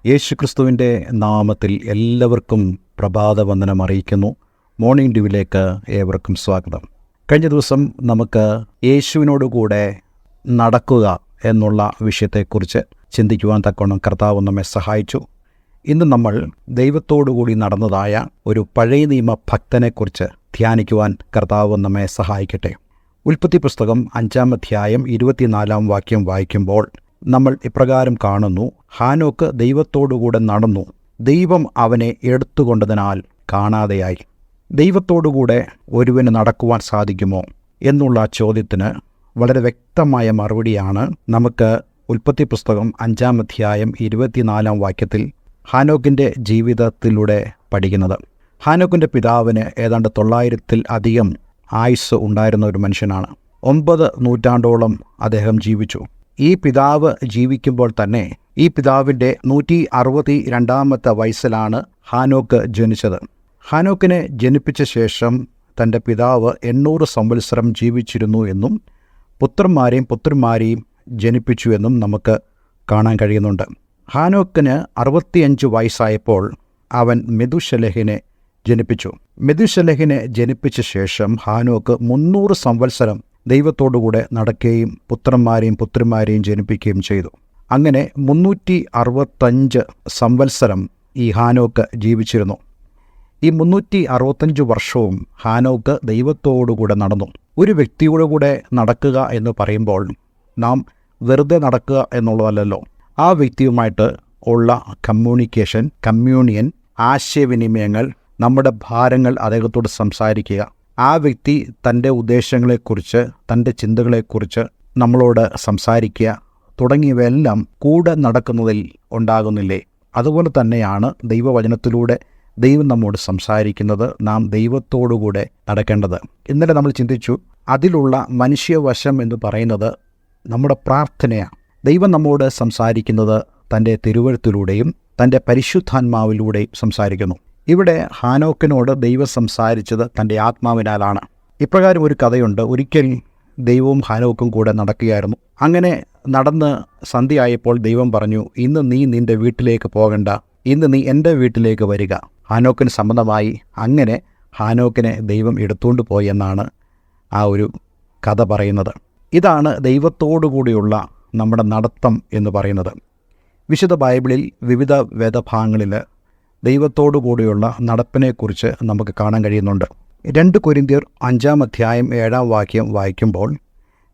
യേശുക്രിസ്തുവിൻ്റെ നാമത്തിൽ എല്ലാവർക്കും പ്രഭാതവന്ദനം അറിയിക്കുന്നു. മോർണിംഗ് ഡ്യൂവിലേക്ക് ഏവർക്കും സ്വാഗതം. കഴിഞ്ഞ ദിവസം നമുക്ക് യേശുവിനോടുകൂടെ നടക്കുക എന്നുള്ള വിഷയത്തെക്കുറിച്ച് ചിന്തിക്കുവാൻ തക്കവണ്ണം കർത്താവ് നമ്മെ സഹായിച്ചു. ഇന്ന് നമ്മൾ ദൈവത്തോടുകൂടി നടന്നതായ ഒരു പഴയ നിയമ ഭക്തനെക്കുറിച്ച് ധ്യാനിക്കുവാൻ കർത്താവ് നമ്മെ സഹായിക്കട്ടെ. ഉൽപ്പത്തി പുസ്തകം 5-ാം അധ്യായം 24-ാം വാക്യം വായിക്കുമ്പോൾ നമ്മൾ ഇപ്രകാരം കാണുന്നു: ഹാനോക്ക് ദൈവത്തോടുകൂടെ നടന്നു, ദൈവം അവനെ എടുത്തുകൊണ്ടതിനാൽ കാണാതെയായി. ദൈവത്തോടുകൂടെ ഒരുവന് നടക്കുവാൻ സാധിക്കുമോ എന്നുള്ള ചോദ്യത്തിന് വളരെ വ്യക്തമായ മറുപടിയാണ് നമുക്ക് ഉൽപ്പത്തി പുസ്തകം 5-ാം അധ്യായം 24-ാം വാക്യത്തിൽ ഹാനോക്കിൻ്റെ ജീവിതത്തിലൂടെ പഠിക്കുന്നത്. ഹാനോക്കിൻ്റെ പിതാവിന് ഏതാണ്ട് 900-ൽ-അധികം ആയുസ് ഉണ്ടായിരുന്ന ഒരു മനുഷ്യനാണ്. 9 നൂറ്റാണ്ടോളം അദ്ദേഹം ജീവിച്ചു. ഈ പിതാവ് ജീവിക്കുമ്പോൾ തന്നെ ഈ പിതാവിൻ്റെ 162-ാമത്തെ വയസ്സിലാണ് ഹാനോക്ക് ജനിച്ചത്. ഹാനോക്കിനെ ജനിപ്പിച്ച ശേഷം തൻ്റെ പിതാവ് 800 സംവത്സരം ജീവിച്ചിരുന്നു എന്നും പുത്രന്മാരെയും പുത്രിമാരെയും ജനിപ്പിച്ചു എന്നും നമുക്ക് കാണാൻ കഴിയുന്നുണ്ട്. ഹാനോക്കിന് 65 വയസ്സായപ്പോൾ അവൻ മെതുശലഹിനെ ജനിപ്പിച്ചു. മെതുശലഹിനെ ജനിപ്പിച്ച ശേഷം ഹാനോക്ക് 300 സംവത്സരം ദൈവത്തോടുകൂടെ നടക്കുകയും പുത്രന്മാരെയും പുത്രിമാരെയും ജനിപ്പിക്കുകയും ചെയ്തു. അങ്ങനെ 365 സംവത്സരം ഈ ഹാനോക്ക് ജീവിച്ചിരുന്നു. ഈ 365 വർഷവും ഹാനോക്ക് ദൈവത്തോടുകൂടെ നടന്നു. ഒരു വ്യക്തിയുടെ കൂടെ നടക്കുക എന്ന് പറയുമ്പോൾ നാം വെറുതെ നടക്കുക എന്നുള്ളതല്ലല്ലോ. ആ വ്യക്തിയുമായിട്ട് ഉള്ള കമ്മ്യൂണിയൻ, ആശയവിനിമയങ്ങൾ, നമ്മുടെ ഭാരങ്ങൾ അദ്ദേഹത്തോട് സംസാരിക്കുക, ആ വ്യക്തി തൻ്റെ ഉദ്ദേശങ്ങളെക്കുറിച്ച്, തൻ്റെ ചിന്തകളെക്കുറിച്ച് നമ്മളോട് സംസാരിക്കുക തുടങ്ങിയവയെല്ലാം കൂടെ നടക്കുന്നതിൽ ഉണ്ടാകുന്നില്ലേ? അതുപോലെ തന്നെയാണ് ദൈവവചനത്തിലൂടെ ദൈവം നമ്മോട് സംസാരിക്കുന്നത്. നാം ദൈവത്തോടുകൂടെ നടക്കേണ്ടത്. ഇന്നലെ നമ്മൾ ചിന്തിച്ചു, അതിലുള്ള മനുഷ്യവശം എന്ന് പറയുന്നത് നമ്മുടെ പ്രാർത്ഥനയാണ്. ദൈവം നമ്മോട് സംസാരിക്കുന്നത് തൻ്റെ തിരുവഴുത്തിലൂടെയും തൻ്റെ പരിശുദ്ധാത്മാവിലൂടെയും സംസാരിക്കുന്നു. ഇവിടെ ഹാനോക്കിനോട് ദൈവം സംസാരിച്ചത് തൻ്റെ ആത്മാവിനാലാണ്. ഇപ്രകാരം ഒരു കഥയുണ്ട്. ഒരിക്കൽ ദൈവവും ഹാനോക്കും കൂടെ നടക്കുകയായിരുന്നു. അങ്ങനെ നടന്ന് സന്ധ്യയായപ്പോൾ ദൈവം പറഞ്ഞു, ഇന്ന് നീ നിൻ്റെ വീട്ടിലേക്ക് പോകണ്ട, ഇന്ന് നീ എൻ്റെ വീട്ടിലേക്ക് വരിക. ഹാനോക്കിന് സമ്മതമായി. അങ്ങനെ ഹാനോക്കിനെ ദൈവം എടുത്തുകൊണ്ട് പോയി എന്നാണ് ആ ഒരു കഥ പറയുന്നത്. ഇതാണ് ദൈവത്തോടുകൂടിയുള്ള നമ്മുടെ നടത്തം എന്ന് പറയുന്നത്. വിശുദ്ധ ബൈബിളിൽ വിവിധ വേദഭാഗങ്ങളിൽ ദൈവത്തോടുകൂടിയുള്ള നടപ്പിനെക്കുറിച്ച് നമുക്ക് കാണാൻ കഴിയുന്നുണ്ട്. 2 കൊരിന്ത്യർ 5-ാം അധ്യായം 7-ാം വാക്യം വായിക്കുമ്പോൾ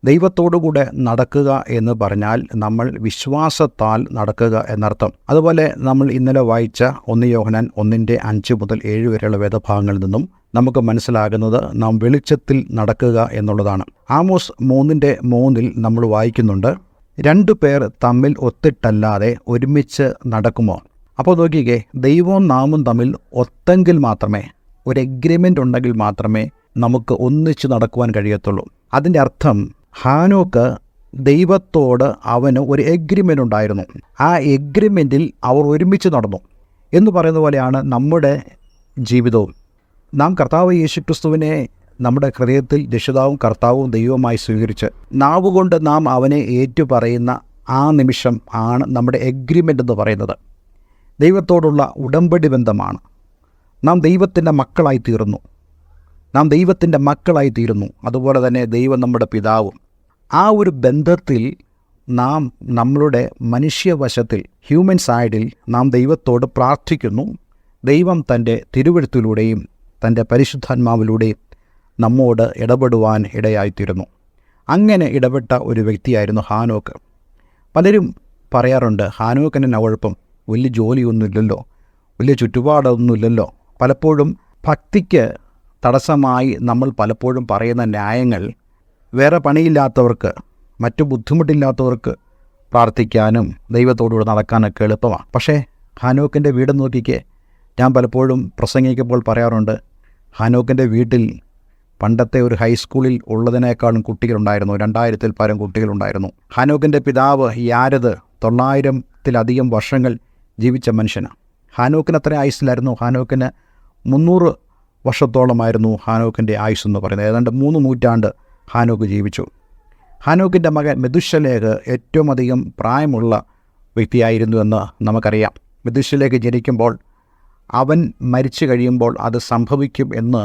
ദൈവത്തോടുകൂടെ നടക്കുക എന്ന് പറഞ്ഞാൽ നമ്മൾ വിശ്വാസത്താൽ നടക്കുക എന്നർത്ഥം. അതുപോലെ നമ്മൾ ഇന്നലെ വായിച്ച 1 യോഹന്നാൻ 1:5-7 വരെയുള്ള വേദഭാഗങ്ങളിൽ നിന്നും നമുക്ക് മനസ്സിലാകുന്നത് നാം വെളിച്ചത്തിൽ നടക്കുക എന്നുള്ളതാണ്. ആമോസ് 3:3 നമ്മൾ വായിക്കുന്നുണ്ട്: 2 പേർ തമ്മിൽ ഒത്തിട്ടല്ലാതെ ഒരുമിച്ച് നടക്കുമോ? അപ്പോൾ നോക്കിക്കേ, ദൈവവും നാമും തമ്മിൽ ഒത്തെങ്കിൽ മാത്രമേ, ഒരു എഗ്രിമെൻ്റ് ഉണ്ടെങ്കിൽ മാത്രമേ നമുക്ക് ഒന്നിച്ച് നടക്കുവാൻ കഴിയത്തുള്ളൂ. അതിൻ്റെ അർത്ഥം ഹാനോക്ക് ദൈവത്തോട് അവന് ഒരു എഗ്രിമെൻ്റ് ഉണ്ടായിരുന്നു. ആ എഗ്രിമെൻറ്റിൽ അവർ ഒരുമിച്ച് നടന്നു എന്ന് പറയുന്ന പോലെയാണ് നമ്മുടെ ജീവിതവും. നാം കർത്താവ് യേശുക്രിസ്തുവിനെ നമ്മുടെ ഹൃദയത്തിൽ രക്ഷിതാവും കർത്താവും ദൈവവുമായി സ്വീകരിച്ച് നാവുകൊണ്ട് നാം അവനെ ഏറ്റുപറയുന്ന ആ നിമിഷം ആണ് നമ്മുടെ എഗ്രിമെൻ്റ് എന്ന് പറയുന്നത്. ദൈവത്തോടുള്ള ഉടമ്പടി ബന്ധമാണ്. നാം ദൈവത്തിൻ്റെ മക്കളായി തീരുന്നു. അതുപോലെ തന്നെ ദൈവം നമ്മുടെ പിതാവും. ആ ഒരു ബന്ധത്തിൽ നാം നമ്മളുടെ മനുഷ്യവശത്തിൽ, ഹ്യൂമൻ സൈഡിൽ നാം ദൈവത്തോട് പ്രാർത്ഥിക്കുന്നു. ദൈവം തൻ്റെ തിരുവഴുത്തിലൂടെയും തൻ്റെ പരിശുദ്ധാത്മാവിലൂടെയും നമ്മോട് ഇടപെടുവാൻ ഇടയായിത്തീരുന്നു. അങ്ങനെ ഇടപെട്ട ഒരു വ്യക്തിയായിരുന്നു ഹാനോക്ക്. പലരും പറയാറുണ്ട്, ഹാനോക്കിന് കുഴപ്പം, വലിയ ജോലിയൊന്നുമില്ലല്ലോ, വലിയ ചുറ്റുപാടൊന്നുമില്ലല്ലോ. പലപ്പോഴും ഭക്തിക്ക് തടസ്സമായി നമ്മൾ പലപ്പോഴും പറയുന്ന ന്യായങ്ങൾ വേറെ പണിയില്ലാത്തവർക്ക്, മറ്റു ബുദ്ധിമുട്ടില്ലാത്തവർക്ക് പ്രാർത്ഥിക്കാനും ദൈവത്തോടുകൂടെ നടക്കാനൊക്കെ എളുപ്പമാണ്. പക്ഷേ ഹാനോക്കിൻ്റെ വീട് നോക്കിക്കേ. ഞാൻ പലപ്പോഴും പ്രസംഗിക്കുമ്പോൾ പറയാറുണ്ട്, ഹാനോക്കിൻ്റെ വീട്ടിൽ പണ്ടത്തെ ഒരു ഹൈസ്കൂളിൽ ഉള്ളതിനേക്കാളും കുട്ടികളുണ്ടായിരുന്നു. 2000-ൽ പരം കുട്ടികളുണ്ടായിരുന്നു. ഹാനോക്കിൻ്റെ പിതാവ് യാരദ് 900-ൽ-അധികം വർഷങ്ങൾ ജീവിച്ച മനുഷ്യനാണ്. ഹാനോക്കിന് അത്ര ആയുസ്സിലായിരുന്നു. ഹാനോക്കിന് 300 വർഷത്തോളമായിരുന്നു ഹാനോക്കിൻ്റെ ആയുസ് എന്ന് പറയുന്നത്. ഏതാണ്ട് 3 നൂറ്റാണ്ട് ഹാനോക്ക് ജീവിച്ചു. ഹാനോക്കിൻ്റെ മകൻ മെതുശലേഹ് ഏറ്റവും അധികം പ്രായമുള്ള വ്യക്തിയായിരുന്നുവെന്ന് നമുക്കറിയാം. മെഥൂശലഹ് ജനിക്കുമ്പോൾ അവൻ മരിച്ചു കഴിയുമ്പോൾ അത് സംഭവിക്കും എന്ന്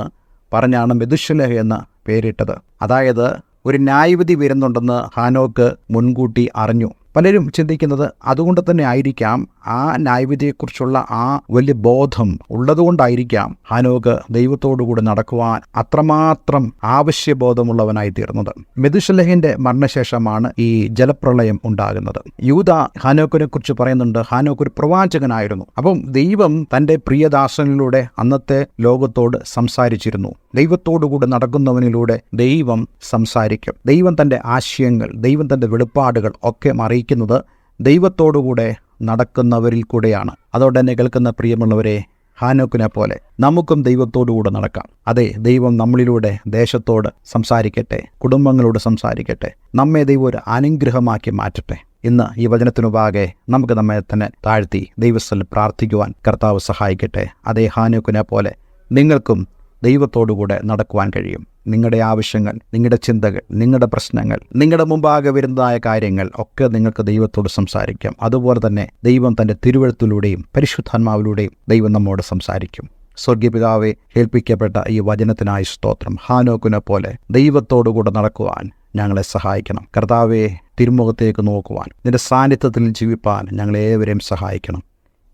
പറഞ്ഞാണ് മെഥൂശലഹ് എന്ന പേരിട്ടത്. അതായത് ഒരു ന്യായവിധി വരുന്നുണ്ടെന്ന് ഹാനോക്ക് മുൻകൂട്ടി അറിഞ്ഞു. പലരും ചിന്തിക്കുന്നത് അതുകൊണ്ട് തന്നെ ആയിരിക്കാം, ആ ന്യായവിധിയെക്കുറിച്ചുള്ള ആ വലിയ ബോധം ഉള്ളതുകൊണ്ടായിരിക്കാം ഹാനോക്ക് ദൈവത്തോടുകൂടി നടക്കുവാൻ അത്രമാത്രം ആവശ്യബോധമുള്ളവനായി തീർന്നത്. മെഥൂശലഹിന്റെ മരണശേഷമാണ് ഈ ജലപ്രളയം ഉണ്ടാകുന്നത്. യൂദ ഹാനോക്കിനെ കുറിച്ച് പറയുന്നുണ്ട്, ഹാനോക്ക് ഒരു പ്രവാചകനായിരുന്നു. അപ്പം ദൈവം തൻ്റെ പ്രിയദാസനിലൂടെ അന്നത്തെ ലോകത്തോട് സംസാരിച്ചിരുന്നു. ദൈവത്തോടുകൂടി നടക്കുന്നവനിലൂടെ ദൈവം സംസാരിക്കും. ദൈവം തൻ്റെ ആശയങ്ങൾ, ദൈവം തൻ്റെ വെളിപ്പാടുകൾ ഒക്കെ അറിയിക്കുന്നത് ദൈവത്തോടുകൂടെ നടക്കുന്നവരിൽ കൂടെയാണ്. അതോടെ തന്നെ കേൾക്കുന്ന പ്രിയമുള്ളവരെ, ഹാനോക്കിനെ പോലെ നമുക്കും ദൈവത്തോടുകൂടെ നടക്കാം. അതെ, ദൈവം നമ്മളിലൂടെ ദേശത്തോട് സംസാരിക്കട്ടെ, കുടുംബങ്ങളോട് സംസാരിക്കട്ടെ, നമ്മെ ദൈവം ഒരു അനുഗ്രഹമാക്കി മാറ്റട്ടെ. ഇന്ന് ഈ വചനത്തിനുപാകെ നമുക്ക് നമ്മെ തന്നെ താഴ്ത്തി ദൈവസ്ഥലിൽ പ്രാർത്ഥിക്കുവാൻ കർത്താവ് സഹായിക്കട്ടെ. അതേ ഹാനോക്കിനെ പോലെ നിങ്ങൾക്കും ദൈവത്തോടുകൂടെ നടക്കുവാൻ കഴിയും. നിങ്ങളുടെ ആവശ്യങ്ങൾ, നിങ്ങളുടെ ചിന്തകൾ, നിങ്ങളുടെ പ്രശ്നങ്ങൾ, നിങ്ങളുടെ മുമ്പാകെ വരുന്നതായ കാര്യങ്ങൾ ഒക്കെ നിങ്ങൾക്ക് ദൈവത്തോട് സംസാരിക്കാം. അതുപോലെ തന്നെ ദൈവം തൻ്റെ തിരുവെഴുത്തിലൂടെയും പരിശുദ്ധാത്മാവിലൂടെയും ദൈവം നമ്മോട് സംസാരിക്കും. സ്വർഗീയപിതാവെ, കേൾപ്പിക്കപ്പെട്ട ഈ വചനത്തിനായി സ്തോത്രം. ഹാനോക്കിനെ പോലെ ദൈവത്തോടുകൂടെ നടക്കുവാൻ ഞങ്ങളെ സഹായിക്കണം. കർത്താവെ, തിരുമുഖത്തേക്ക് നോക്കുവാൻ, നിന്റെ സാന്നിധ്യത്തിൽ ജീവിപ്പാൻ ഞങ്ങളേവരെയും സഹായിക്കണം.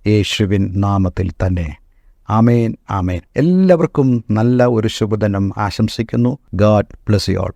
യേശുവിൻ നാമത്തിൽ തന്നെ. ആമേൻ, ആമേൻ. എല്ലാവർക്കും നല്ല ഒരു ശുഭദിനം ആശംസിക്കുന്നു. God bless you all.